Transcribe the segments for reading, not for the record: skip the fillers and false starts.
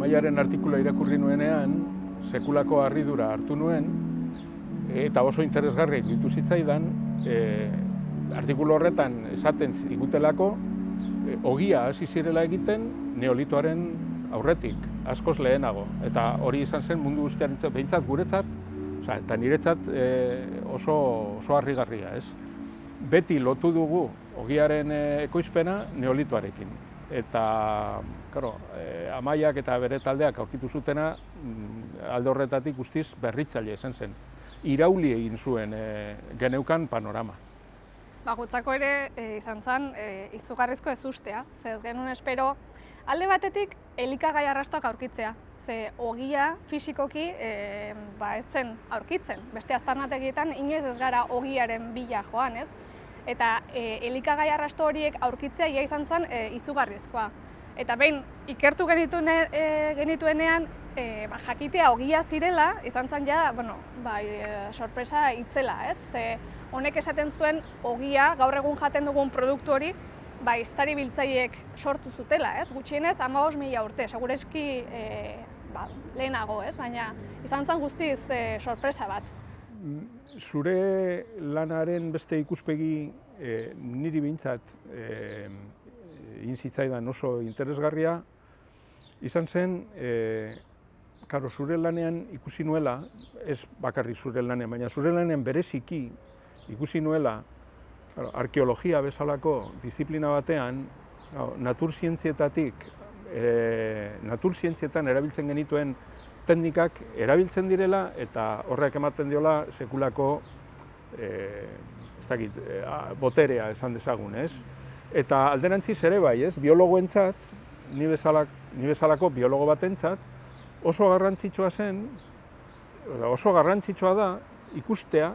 Amaiaren artikula irakurri nuenean, sekulako harridura hartu nuen, eta oso interesgarria iruditu zitzaidan, artikulu horretan esaten zigutelako, ogia hasi zirela egiten neolitoaren aurretik, askoz lehenago. Eta hori izan zen mundu guztiarentzat, behintzat guretzat, eta niretzat oso harrigarria, ez? Beti lotu dugu ogiaren ekoizpena neolitoarekin. Eta, claro, Amaiak eta bere taldeak aurkitu zutena alde horretatik guztiz berritzaile izan zen. Irauli egin zuen geneukan panorama. Gutzako ere izan zen izugarrizko ezustea, ze ez genuen espero alde batetik elikagai arrastoak aurkitzea. Ze ogia fisikoki ez zen aurkitzen. Beste aztarnategietan inoiz ez gara ogiaren bila joan, ez? Eta elikagai arrasto horiek aurkitzea ia izan zen izugarrizkoa. Eta behin ikertu genituenean jakitea ogia zirela, izan zen ja, sorpresa itzela, ez? Ze honek esaten zuen ogia, gaur egun jaten dugun produktu hori, ehiztari biltzaileek sortu zutela, ez? Gutxienez 15.000 urte, segureski lehenago, ez? Baina izan zen guztiz sorpresa bat. Zure lanaren beste ikuspegi niri behintzat egin zitzaidan oso interesgarria izan zen, zure lanean ikusi nuela, ez bakarrik zure lanean, baina zure lanean bereziki ikusi nuela arkeologia bezalako disiplina batean, naturzientzietan erabiltzen genituen teknikak erabiltzen direla eta horrek ematen diola sekulako boterea esan dezagun, ez? Eta alderantziz ere bai, ez? Biologoentzat, ni bezalako biologo batentzat, oso garrantzitsua zen, oso garrantzitsua da ikustea,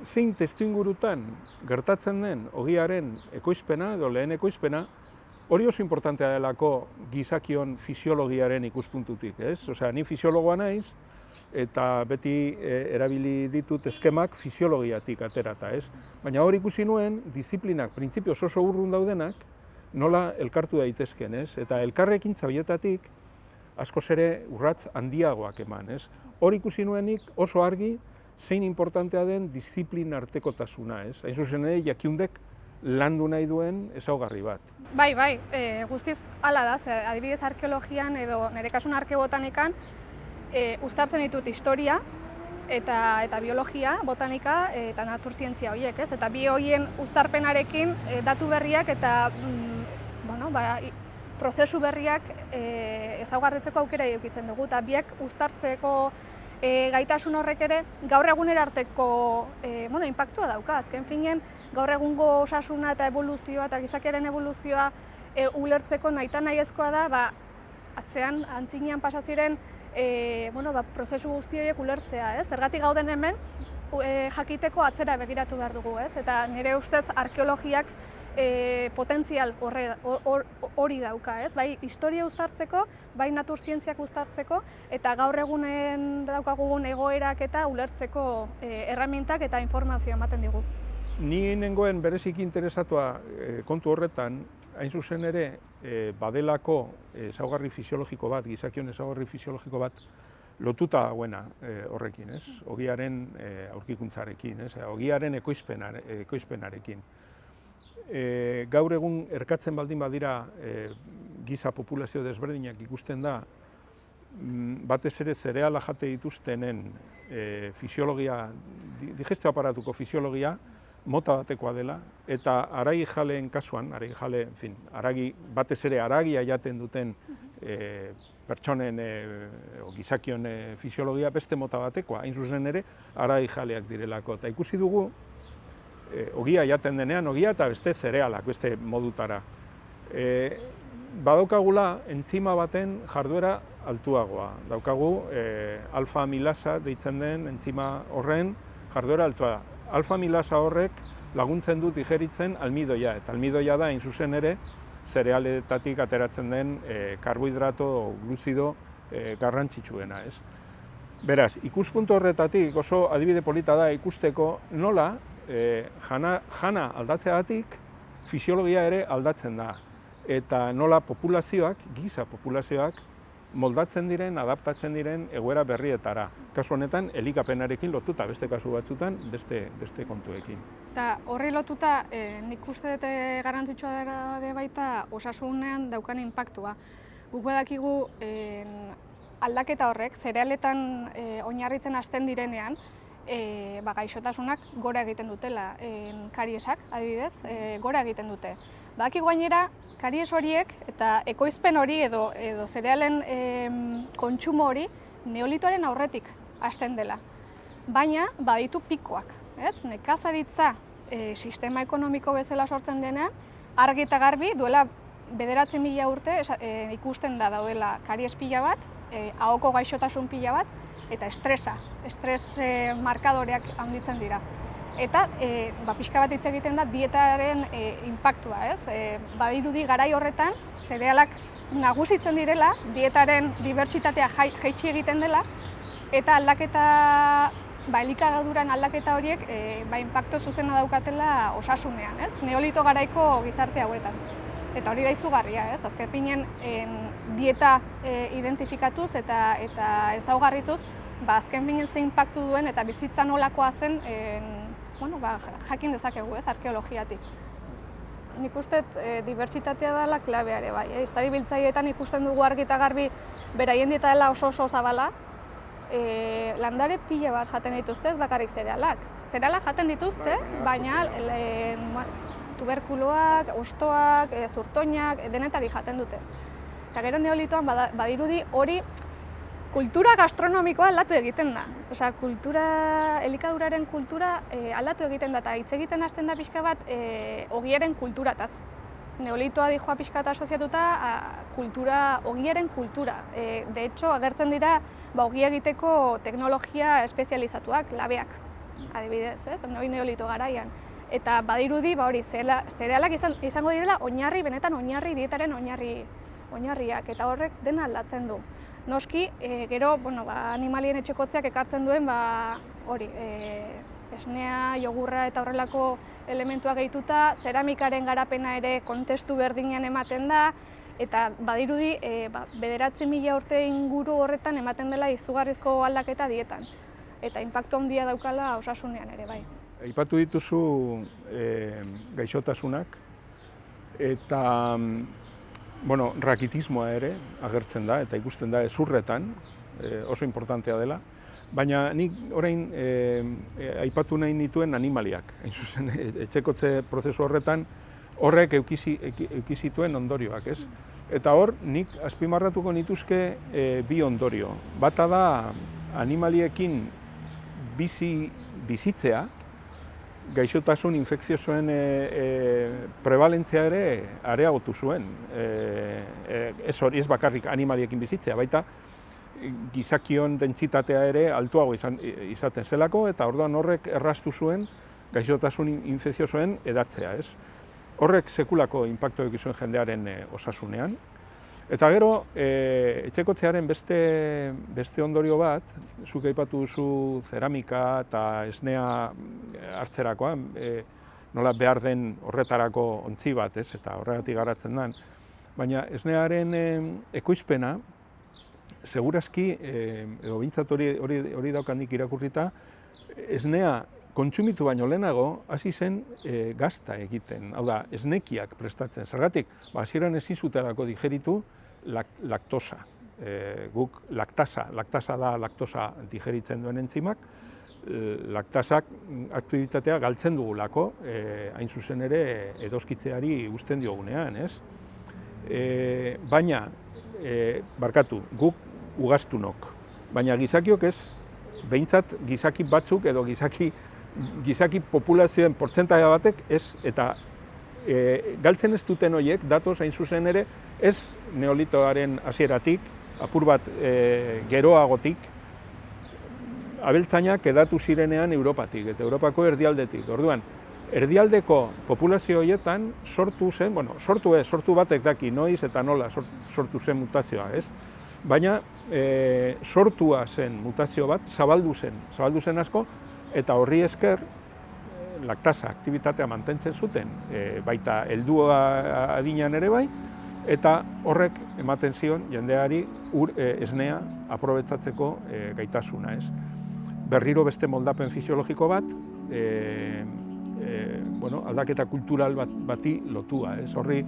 zein testuingurutan gertatzen den ogiaren ekoizpena edo lehen ekoizpena, hori oso importantea delako gizakion fisiologiaren ikuspuntutik, ez? Osea, ni fisiologoa naiz, eta beti erabili ditut eskemak fisiologiatik aterata, ez? Baina hori ikusi nuen, disiplinak, printzipioz oso urrun daudenak, nola elkartu daitezken, ez? Eta elkarrekintza horietatik askoz ere urrats handiagoak eman, ez? Hori ikusi nuenik oso argi zein importantea den disiplina artekotasuna, ez? Hain zuzen ere, jakiundek landu nahi duen ezaugarri bat. Bai, guztiz hala da, adibidez arkeologian edo nire kasun arkeobotanikan uztartzen ditut historia eta biologia, botanika eta naturzientzia horiek, ez? Eta bi horien uztarpenarekin datu berriak eta prozesu berriak ezaugarritzeko aukera edukitzen dugu, eta biak uztartzeko gaitasun horrek ere gaur egunera arteko inpaktua dauka. Azken finean, gaur egungo osasuna eta evoluzioa eta gizakiaren evoluzioa ulertzeko nahita nahiezkoa da, atzean, antzinean pasa ziren prozesu guzti horiek ulertzea, ez? Zergatik gauden hemen jakiteko atzera begiratu behar dugu, ez? Eta nire ustez arkeologiak potentzial hori dauka, ez? Bai historia uztartzeko, bai naturzientziak uztartzeko, eta gaur egunen daukagun egoerak eta ulertzeko erremintak eta informazioa ematen digu. Ni nengoen bereziki interesatua kontu horretan, hain zuzen ere, badelako ezaugarri fisiologiko bat, gizakion ezaugarri fisiologiko bat, lotuta dagoena horrekin, ez? Ogiaren aurkikuntzarekin, ez? Ogiaren ekoizpenarekin. Gaur egun erkatzen baldin badira giza populazio desberdinak ikusten da, batez ere zereala jate dituztenen fisiologia, digestio aparatuko fisiologia, mota batekoa dela, eta haragi jaleen kasuan, batez ere haragia jaten duten pertsonen gizakion fisiologia beste mota batekoa, hain zuzen ere haragi jaleak direlako. Eta ikusi dugu, ogia jaten denean, ogia eta beste zerealak, beste modutara. Badaukagula entzima baten jarduera altuagoa. Daukagu alfa-amilasa deitzen den entzima horren jarduera altua. Alfa-amilasa horrek laguntzen du digeritzen almidoia, eta almidoia da, hain zuzen ere, zerealetatik ateratzen den karbohidrato o gluzido garrantzitsuena, ez? Beraz, ikuspuntu horretatik oso adibide polita da ikusteko nola jana aldatzeagatik fisiologia ere aldatzen da. eta nola populazioak, giza populazioak, moldatzen diren, adaptatzen diren egoera berrietara. Kasu honetan, elikapenarekin lotuta, beste kasu batzutan, beste kontuekin. Eta horri lotuta, nik uste dut garrantzitsua dela baita osasunean daukan inpaktua. Guk badakigu aldaketa horrek, zerealetan oinarritzen hasten direnean, gaixotasunak gora egiten dutela, kariesak, adibidez, gora egiten dute. Badakigu gainera, karies horiek eta ekoizpen hori edo zerealen kontsumo hori neolitoaren aurretik hasten dela. Baina baditu pikoak, ez? Nekazaritza sistema ekonomiko bezala sortzen denean, argi eta garbi duela 9.000 urte ikusten da daudela karies pila bat, ahoko gaixotasun pila bat, eta estres markadoreak handitzen dira. Eta pixka bat hitz egiten da dietaren inpaktua, ez? Badirudi garai horretan, zerealak nagusitzen direla, dietaren dibertsitatea jaitsi egiten dela, eta aldaketa, elikagaduran aldaketa horiek inpaktu zuzena daukatela osasunean, ez? Neolito garaiko gizarte hauetan. Eta hori da izugarria, ez? Azken finean, dieta identifikatuz eta ezaugarrituz, azken finean ze inpaktu duen eta bizitza nolakoa zen jakin dezakegu, ez, arkeologiatik. Nik uste dibertsitatea dela klabea ere bai. Ehiztari biltzaileetan ikusten dugu argi eta garbi beraien dieta dela oso zabala. Landare pila bat jaten dituzte, ez bakarrik zerealak. Zerealak jaten dituzte, baina tuberkuloak, hostoak, zurtoinak, denetari jaten dute. Eta gero neolitoan badirudi hori kultura gastronomikoa aldatu egiten da. Osea, elikaduraren kultura aldatu egiten da, eta hitz egiten hasten da pixka bat ogiaren kulturataz. Neolitoa dijoa pixka bat asoziatuta ogiaren kultura. De hecho, agertzen dira ogia egiteko teknologia espezializatuak, labeak, adibidez, ez? Hori neolito garaian. Eta badirudi, hori, zerealak izango direla oinarri, benetan oinarri, dietaren oinarriak, eta horrek dena aldatzen du. Noski, gero, animalien etxekotzeak ekartzen duen, hori, esnea, jogurra eta horrelako elementua gehituta, zeramikaren garapena ere kontestu berdinean ematen da, eta badirudi, 9.000 urte inguru horretan ematen dela izugarrizko aldaketa dietan. Eta inpaktu handia daukala osasunean ere, bai. Aipatu dituzu gaixotasunak, eta rakitismoa ere agertzen da, eta ikusten da ezurretan, oso importantea dela, baina nik orain aipatu nahi nituen animaliak. Hain zuzen, etxekotze prozesu horretan horrek eduki zituen ondorioak, ez? Eta hor, nik azpimarratuko nituzke bi ondorio. Bata da animaliekin bizitzea, gaixotasun infekziosoen prebalentzia ere areagotu zuen. Ez bakarrik animaliekin bizitzea, baita gizakion dentsitatea ere altuago izaten zelako, eta orduan horrek erraztu zuen gaixotasun infekziosoen edatzea, ez? Horrek sekulako inpaktu eduki zuen jendearen osasunean. Eta gero, etxekotzearen beste ondorio bat, zuk aipatu duzu zeramika eta esnea hartzerakoa, nola behar den horretarako ontzi bat, ez, eta horregatik garatzen den. Baina esnearen ekoizpena, segurazki, edo bintzat hori daukandik irakurrita, esnea kontsumitu baino lehenago hasi zen gazta egiten, hau da, esnekiak prestatzen. Zergatik, hasieran ezin zutelako digeritu laktosa. Guk laktasa da laktosa digeritzen duen entzimak, laktasak aktibitatea galtzen dugulako, hain zuzen ere edoskitzeari uzten diogunean, ez? Baina, guk ugaztunok, baina gizakiok ez, behintzat gizaki batzuk edo gizaki populazioen portzentaia batek ez, eta galtzen ez duten horiek, datoz hain zuzen ere, ez neolitoaren hasieratik, apur bat geroagotik, abeltzainak edatu zirenean Europatik, eta Europako erdialdetik. Orduan, erdialdeko populazio horietan sortu zen, sortu batek daki noiz eta nola sortu zen mutazioa, ez? Baina sortua zen mutazio bat, zabaldu zen asko, eta horri esker laktasa aktibitatea mantentzen zuten, baita heldua adinean ere bai, Eta horrek ematen zion jendeari esnea aprobetxatzeko gaitasuna, ez? Berriro beste moldapen fisiologiko bat, aldaketa kultural bati lotua, ez? Horri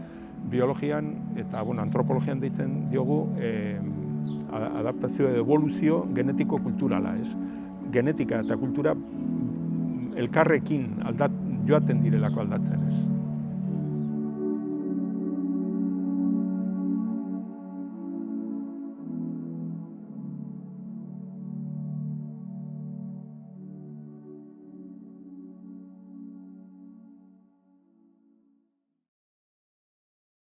biologian eta antropologian deitzen diogu adaptazio edo evoluzio genetiko kulturala, ez? Genetika eta kultura elkarrekin joaten direlako aldatzen, ez?